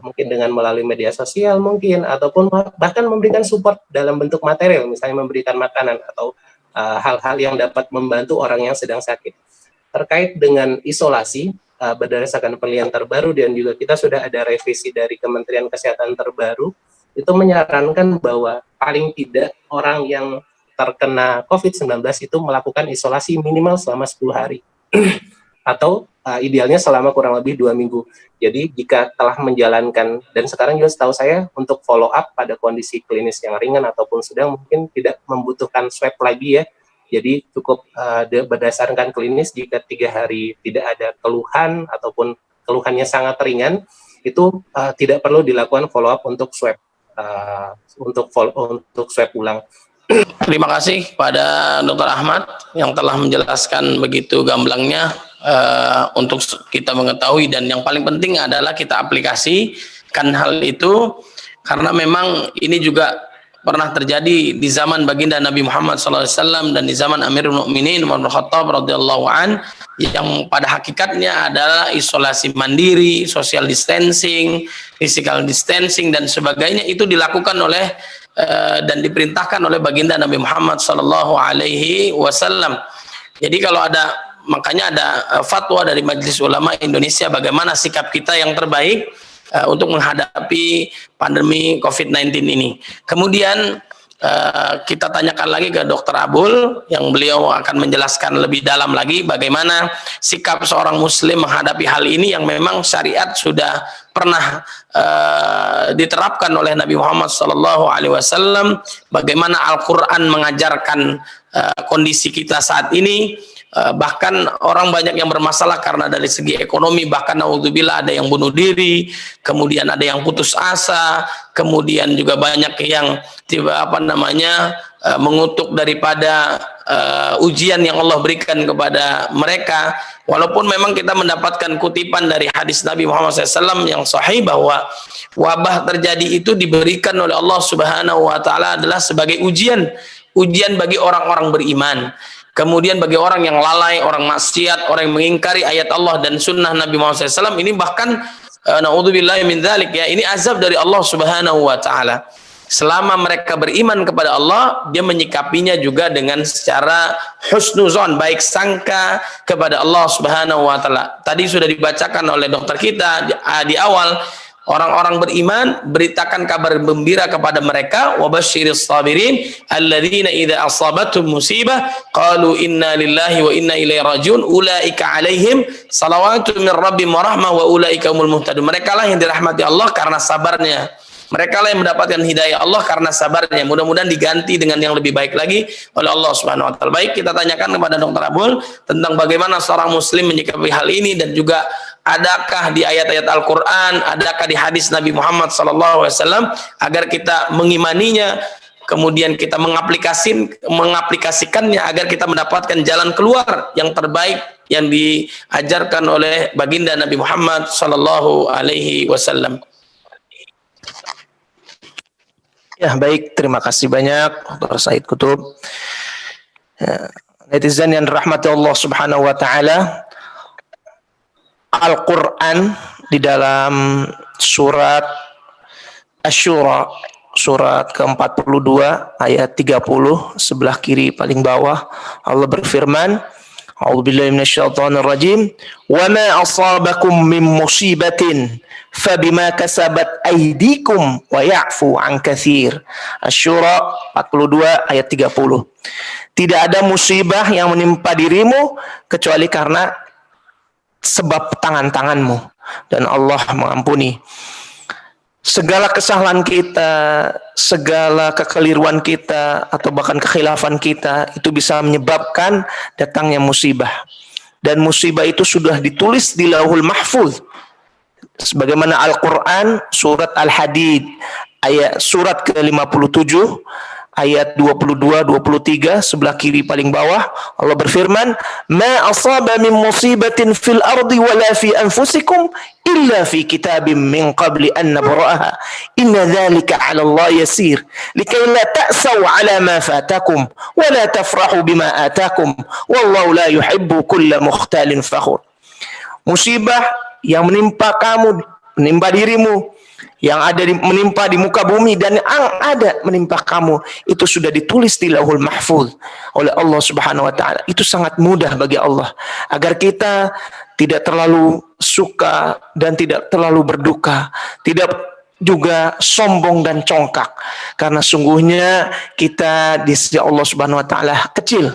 mungkin dengan melalui media sosial mungkin, ataupun bahkan memberikan support dalam bentuk material, misalnya memberikan makanan atau hal-hal yang dapat membantu orang yang sedang sakit. Terkait dengan isolasi, berdasarkan penelitian terbaru dan juga kita sudah ada revisi dari Kementerian Kesehatan terbaru, itu menyarankan bahwa paling tidak orang yang terkena COVID-19 itu melakukan isolasi minimal selama 10 hari atau idealnya selama kurang lebih 2 minggu. Jadi jika telah menjalankan, dan sekarang juga setahu saya untuk follow up pada kondisi klinis yang ringan ataupun sedang, mungkin tidak membutuhkan swab lagi ya. Jadi cukup berdasarkan klinis, jika 3 hari tidak ada keluhan ataupun keluhannya sangat ringan, itu tidak perlu dilakukan follow up untuk swab untuk swab ulang.
Terima kasih pada Dr. Ahmad yang telah menjelaskan begitu gamblangnya untuk kita mengetahui, dan yang paling penting adalah kita aplikasikan hal itu, karena memang ini juga pernah terjadi di zaman baginda Nabi Muhammad SAW dan di zaman Amirul Mukminin Umar bin Khattab radhiyallahu an, yang pada hakikatnya adalah isolasi mandiri, social distancing, physical distancing dan sebagainya, itu dilakukan oleh dan diperintahkan oleh baginda Nabi Muhammad SAW. Jadi kalau ada, makanya ada fatwa dari Majelis Ulama Indonesia bagaimana sikap kita yang terbaik untuk menghadapi pandemi COVID-19 ini. Kemudian kita tanyakan lagi ke Dr. Abul, yang beliau akan menjelaskan lebih dalam lagi bagaimana sikap seorang muslim menghadapi hal ini yang memang syariat sudah pernah diterapkan oleh Nabi Muhammad SAW, bagaimana Al-Quran mengajarkan kondisi kita saat ini, bahkan orang banyak yang bermasalah karena dari segi ekonomi, bahkan naudzubillah ada yang bunuh diri, kemudian ada yang putus asa, kemudian juga banyak yang mengutuk daripada ujian yang Allah berikan kepada mereka. Walaupun memang kita mendapatkan kutipan dari hadis Nabi Muhammad SAW yang sahih bahwa wabah terjadi itu diberikan oleh Allah Subhanahu wa taala adalah sebagai ujian bagi orang-orang beriman. Kemudian bagi orang yang lalai, orang maksiat, orang yang mengingkari ayat Allah dan sunnah Nabi Muhammad SAW, ini bahkan naudzubillahi min dzalik, ya, ini azab dari Allah Subhanahu wa taala. Selama mereka beriman kepada Allah, dia menyikapinya juga dengan secara husnuzon, baik sangka kepada Allah Subhanahu wa taala. Tadi sudah dibacakan oleh dokter kita di awal, orang-orang beriman beritakan kabar gembira kepada mereka, wabasyiris sabirin alladzina idza asabatuhum musibah qalu inna lillahi wa inna ilaihi rajiun ulaika alaihim salawatu min rabbihim wa rahmah wa ulaika humul muhtadun. Mereka lah yang dirahmati Allah karena sabarnya. Mereka lah yang mendapatkan hidayah Allah karena sabarnya. Mudah-mudahan diganti dengan yang lebih baik lagi oleh Allah Subhanahu wa taala. Baik, kita tanyakan kepada Dr. Abul tentang bagaimana seorang muslim menyikapi hal ini, dan juga adakah di ayat-ayat Al-Qur'an, adakah di hadis Nabi Muhammad SAW agar kita mengimaninya, kemudian kita mengaplikasikannya agar kita mendapatkan jalan keluar yang terbaik yang diajarkan oleh baginda Nabi Muhammad SAW.
Ya, baik, terima kasih banyak Dr. Said Kutub. Ya, netizen yang dirahmati Allah Subhanahu wa taala, Al-Qur'an di dalam surat Asy-Syura, surat ke-42 ayat 30 sebelah kiri paling bawah, Allah berfirman, A'udzubillahi minasyaitonir rajim, "Wa ma asabakum min musibatin fabima kasabat aydikum wa ya'fu an katsir." Asy-Syura 42 ayat 30. Tidak ada musibah yang menimpa dirimu kecuali karena sebab tangan-tanganmu, dan Allah mengampuni. Segala kesalahan kita, segala kekeliruan kita, atau bahkan kekhilafan kita, itu bisa menyebabkan datangnya musibah. Dan musibah itu sudah ditulis di Lauhul Mahfuz. Sebagaimana Al-Quran, surat Al-Hadid, surat ke-57, ayat 22-23, sebelah kiri paling bawah, Allah berfirman, "Ma asaba min musibatin fil ardi wala fi anfusikum illa fi kitabim min qabli an nabra'aha inna dzalika 'ala Allah yasir likay la ta'saw 'ala ma fatakum wa la tafrahu bima atakum wallahu la yuhibbu kulla mukhtalin fakhur." Musibah yang menimpa kamu, menimpa dirimu, yang ada menimpa di muka bumi, dan yang ada menimpa kamu, itu sudah ditulis di Lauhul Mahfuz oleh Allah Subhanahu wa taala. Itu sangat mudah bagi Allah agar kita tidak terlalu suka dan tidak terlalu berduka, tidak juga sombong dan congkak, karena sungguhnya kita di sisi Allah Subhanahu wa taala kecil.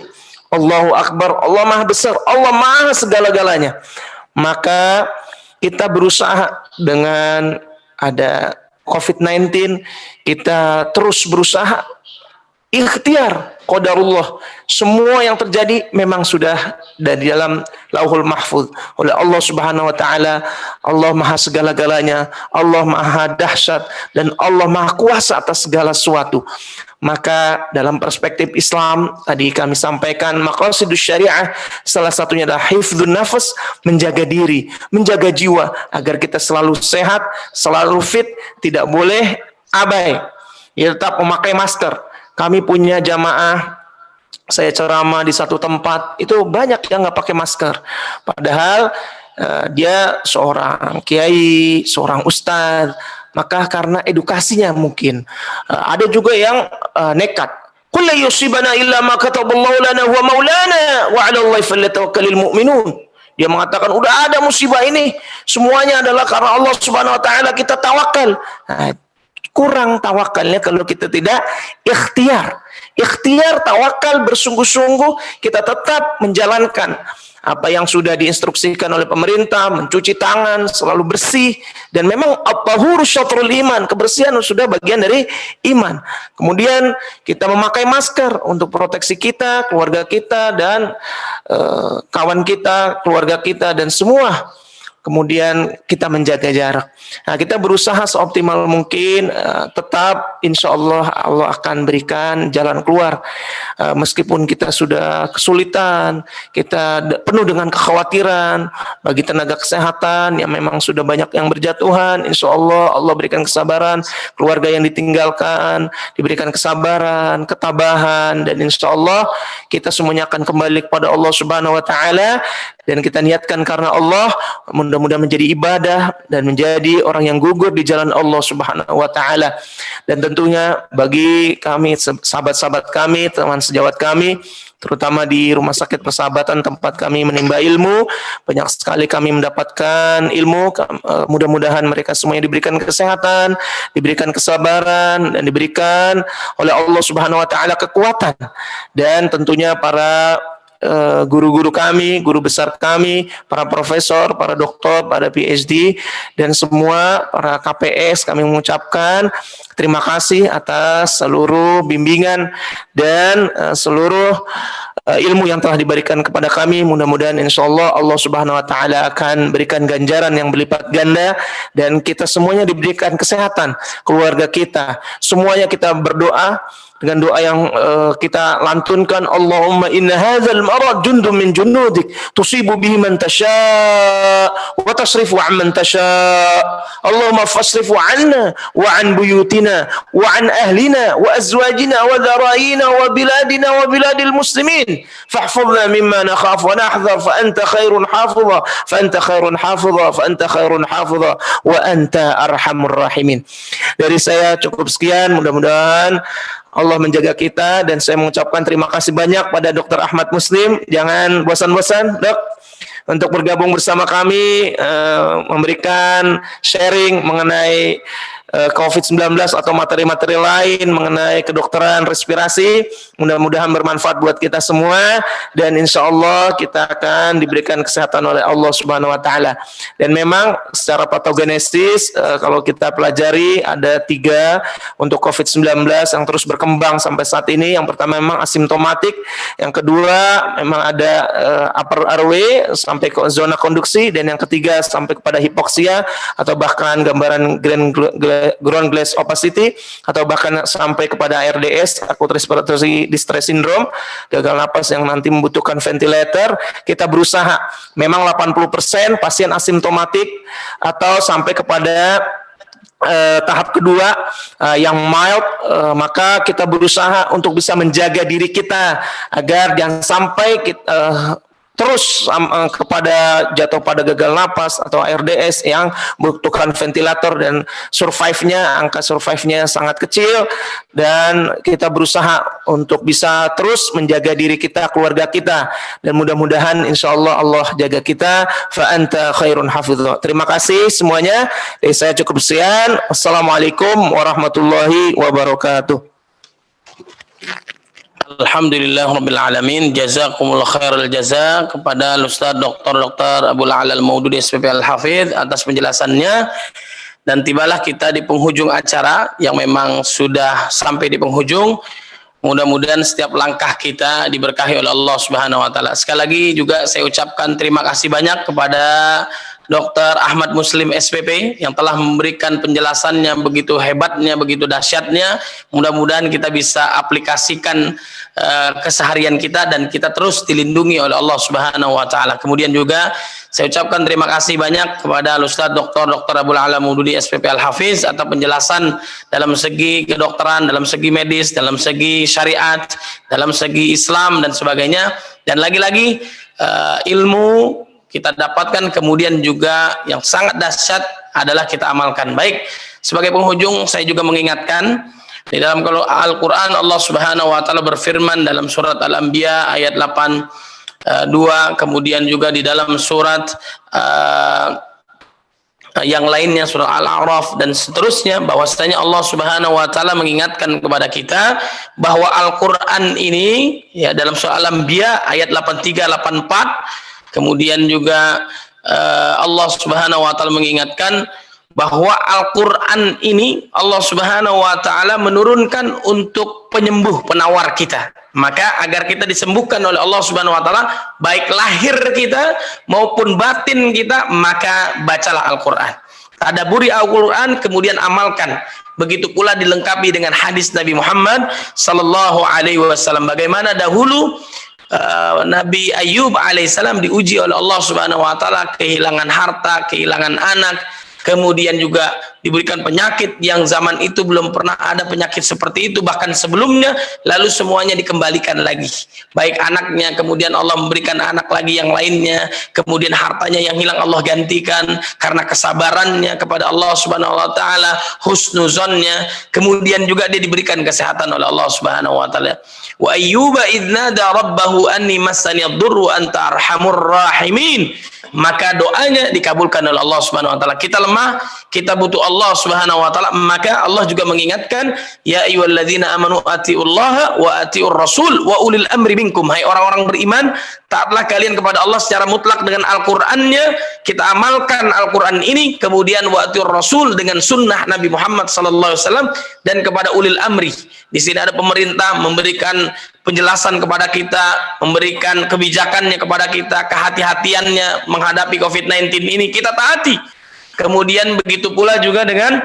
Allahu Akbar, Allah Maha Besar, Allah Maha segala-galanya. Maka kita berusaha dengan ada COVID-19, kita terus berusaha ikhtiar, qadarullah. Semua yang terjadi memang sudah dari dalam Lauhul Mahfuz oleh Allah Subhanahu wa taala. Allah Maha segala-galanya, Allah Maha dahsyat, dan Allah Maha kuasa atas segala sesuatu. Maka dalam perspektif Islam, tadi kami sampaikan maqasidus syariah, salah satunya adalah hifdzun nafas, menjaga diri, menjaga jiwa, agar kita selalu sehat, selalu fit, tidak boleh abai, ya, tetap memakai masker. Kami punya jamaah, saya ceramah di satu tempat, itu banyak yang nggak pakai masker, padahal dia seorang kiai, seorang ustadz. Maka karena edukasinya mungkin ada juga yang nekat. Qul la yusibana illa ma kataballahu lana wa maulana wa 'ala Allahi falyatawakkalul mu'minun. Dia mengatakan udah ada musibah ini, semuanya adalah karena Allah Subhanahu wa taala, kita tawakal. Nah, kurang tawakalnya kalau kita tidak ikhtiar. Ikhtiar, tawakal, bersungguh-sungguh kita tetap menjalankan apa yang sudah diinstruksikan oleh pemerintah, mencuci tangan, selalu bersih, dan memang at-tahuru syatrul iman, kebersihan sudah bagian dari iman. Kemudian kita memakai masker untuk proteksi kita, keluarga kita, dan kawan kita, keluarga kita, dan semua. Kemudian kita menjaga jarak. Nah, kita berusaha seoptimal mungkin, tetap insya Allah Allah akan berikan jalan keluar. Meskipun kita sudah kesulitan, kita penuh dengan kekhawatiran bagi tenaga kesehatan yang memang sudah banyak yang berjatuhan, insya Allah Allah berikan kesabaran, keluarga yang ditinggalkan diberikan kesabaran, ketabahan, dan insya Allah kita semuanya akan kembali kepada Allah Subhanahu Wa Taala, dan kita niatkan karena Allah, mudah-mudahan menjadi ibadah dan menjadi orang yang gugur di jalan Allah Subhanahu Wa Taala. Dan tentunya bagi kami, sahabat-sahabat kami, teman sejawat kami, terutama di Rumah Sakit Persahabatan tempat kami menimba ilmu, banyak sekali kami mendapatkan ilmu. Mudah-mudahan mereka semuanya diberikan kesehatan, diberikan kesabaran, dan diberikan oleh Allah Subhanahu Wa Taala kekuatan. Dan tentunya para guru-guru kami, guru besar kami, para profesor, para doktor, para PhD, dan semua para KPS, kami mengucapkan terima kasih atas seluruh bimbingan dan seluruh ilmu yang telah diberikan kepada kami. Mudah-mudahan insya Allah Allah Subhanahu Wa Taala akan berikan ganjaran yang berlipat ganda, dan kita semuanya diberikan kesehatan, keluarga kita semuanya. Kita berdoa dengan doa yang kita lantunkan, Allahumma inna hadzal marad jundun min junudik tusibu bihi man tasha' wa tasrifu 'amman tasha'. Allahumma fasrifu 'anna wa 'an buyutina wa 'an ahlina wa azwajina wa dharaina wa biladina wa biladil muslimin fahfazna mimma nakhaf wa nahdhar fa anta khairun hafidha fa anta khairun hafidha fa anta khairun hafidha wa anta arhamur rahimin. Dari saya cukup sekian, mudah-mudahan Allah menjaga kita, dan saya mengucapkan terima kasih banyak pada Dr. Ahmad Muslim. Jangan bosan-bosan, Dok, untuk bergabung bersama kami, memberikan sharing mengenai COVID-19 atau materi-materi lain mengenai kedokteran respirasi. Mudah-mudahan bermanfaat buat kita semua, dan insya Allah kita akan diberikan kesehatan oleh Allah Subhanahu Wa Taala. Dan memang secara patogenesis, kalau kita pelajari ada 3 untuk COVID-19 yang terus berkembang sampai saat ini. Yang pertama memang asimptomatik, yang kedua memang ada upper airway sampai ke zona konduksi, dan yang ketiga sampai kepada hipoksia atau bahkan gambaran ground glass opacity, atau bahkan sampai kepada ARDS, acute respiratory distress syndrome, gagal napas yang nanti membutuhkan ventilator. Kita berusaha, memang 80% pasien asimptomatik atau sampai kepada tahap kedua yang mild, maka kita berusaha untuk bisa menjaga diri kita agar jangan sampai kita terus kepada jatuh pada gagal napas atau ARDS yang membutuhkan ventilator, dan angka survive-nya sangat kecil, dan kita berusaha untuk bisa terus menjaga diri kita, keluarga kita, dan mudah-mudahan insya Allah Allah jaga kita. Fa anta khairun hafidh. Terima kasih semuanya. Saya cukup sekian. Wassalamualaikum warahmatullahi wabarakatuh.
Alhamdulillah Rabbil Alamin. Jazakumullah khairal jaza kepada Ustaz Dr. Abul A'la Al-Maududi SPP Al-Hafidh atas penjelasannya. Dan tibalah kita di penghujung acara yang memang sudah sampai di penghujung. Mudah-mudahan setiap langkah kita diberkahi oleh Allah Subhanahu Wa Taala. Sekali lagi juga saya ucapkan terima kasih banyak kepada Dr. Ahmad Muslim SPP yang telah memberikan penjelasannya begitu hebatnya, begitu dahsyatnya. Mudah-mudahan kita bisa aplikasikan keseharian kita, dan kita terus dilindungi oleh Allah Subhanahu Wa Taala. Kemudian juga saya ucapkan terima kasih banyak kepada Ustaz Dr. Abul A'la Maududi SPP Al-Hafiz atas penjelasan dalam segi kedokteran, dalam segi medis, dalam segi syariat, dalam segi Islam dan sebagainya. Dan lagi-lagi ilmu kita dapatkan, kemudian juga yang sangat dahsyat adalah kita amalkan. Baik, sebagai penghujung saya juga mengingatkan, di dalam Al-Quran Allah Subhanahu Wa Taala berfirman dalam surat Al-Anbiya ayat 82, kemudian juga di dalam surat yang lainnya, surah Al-A'raf dan seterusnya, bahwasanya Allah Subhanahu wa taala mengingatkan kepada kita bahwa Al-Qur'an ini ya dalam surah Al-Anbiya ayat 83 84, kemudian juga Allah Subhanahu wa taala mengingatkan bahwa Al-Qur'an ini Allah Subhanahu wa taala menurunkan untuk penyembuh, penawar kita. Maka agar kita disembuhkan oleh Allah Subhanahu wa taala, baik lahir kita maupun batin kita, maka bacalah Al-Qur'an. Tadabburi Al-Qur'an, kemudian amalkan. Begitu pula dilengkapi dengan hadis Nabi Muhammad sallallahu alaihi wasallam. Bagaimana dahulu Nabi Ayub alaihissalam diuji oleh Allah Subhanahu wa taala, kehilangan harta, kehilangan anak, kemudian juga diberikan penyakit yang zaman itu belum pernah ada penyakit seperti itu bahkan sebelumnya, lalu semuanya dikembalikan lagi, baik anaknya, kemudian Allah memberikan anak lagi yang lainnya, kemudian hartanya yang hilang Allah gantikan karena kesabarannya kepada Allah Subhanahu wa taala, husnuzonnya, kemudian juga dia diberikan kesehatan oleh Allah Subhanahu wa taala. Wa ayyuba idnada rabbahu anni massani ad-durru anta arhamur rahimin. Maka doanya dikabulkan oleh Allah Subhanahu wa taala. Kita lemah, kita butuh Allah Subhanahu wa taala, maka Allah juga mengingatkan, ya ayyuhalladzina amanu atiullaha wa atiur rasul wa ulil amri minkum. Hai orang-orang beriman, taatlah kalian kepada Allah secara mutlak dengan Al-Qur'annya, kita amalkan Al-Qur'an ini, kemudian wa atiur rasul dengan sunnah Nabi Muhammad sallallahu alaihi wasallam, dan kepada ulil amri. Di sini ada pemerintah memberikan penjelasan kepada kita, memberikan kebijakannya kepada kita, kehati-hatiannya menghadapi COVID-19 ini, kita taati. Kemudian begitu pula juga dengan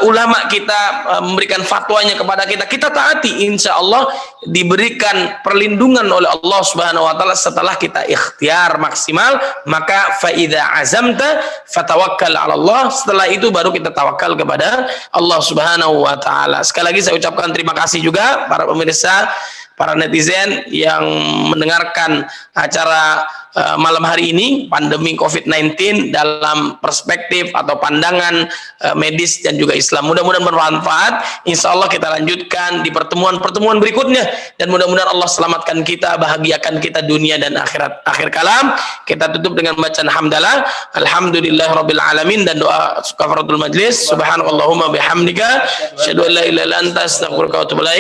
ulama kita memberikan fatwanya kepada kita, kita taati. Insya Allah diberikan perlindungan oleh Allah Subhanahu wa taala setelah kita ikhtiar maksimal. Maka fa idza azamta fatawakkal 'ala Allah. Setelah itu baru kita tawakal kepada Allah Subhanahu wa taala. Sekali lagi saya ucapkan terima kasih juga para pemirsa, para netizen yang mendengarkan acara malam hari ini, pandemi COVID-19 dalam perspektif atau pandangan medis dan juga Islam. Mudah-mudahan bermanfaat. Insya Allah kita lanjutkan di pertemuan-pertemuan berikutnya, dan mudah-mudahan Allah selamatkan kita, bahagiakan kita dunia dan akhirat. Akhir kalam kita tutup dengan bacaan hamdalah, alhamdulillahirabbil alamin, dan doa kafaratul majlis. Subhanallahumma bihamdika asyhadu an la ilaha illa anta astaghfiruka wa atubu ilaik.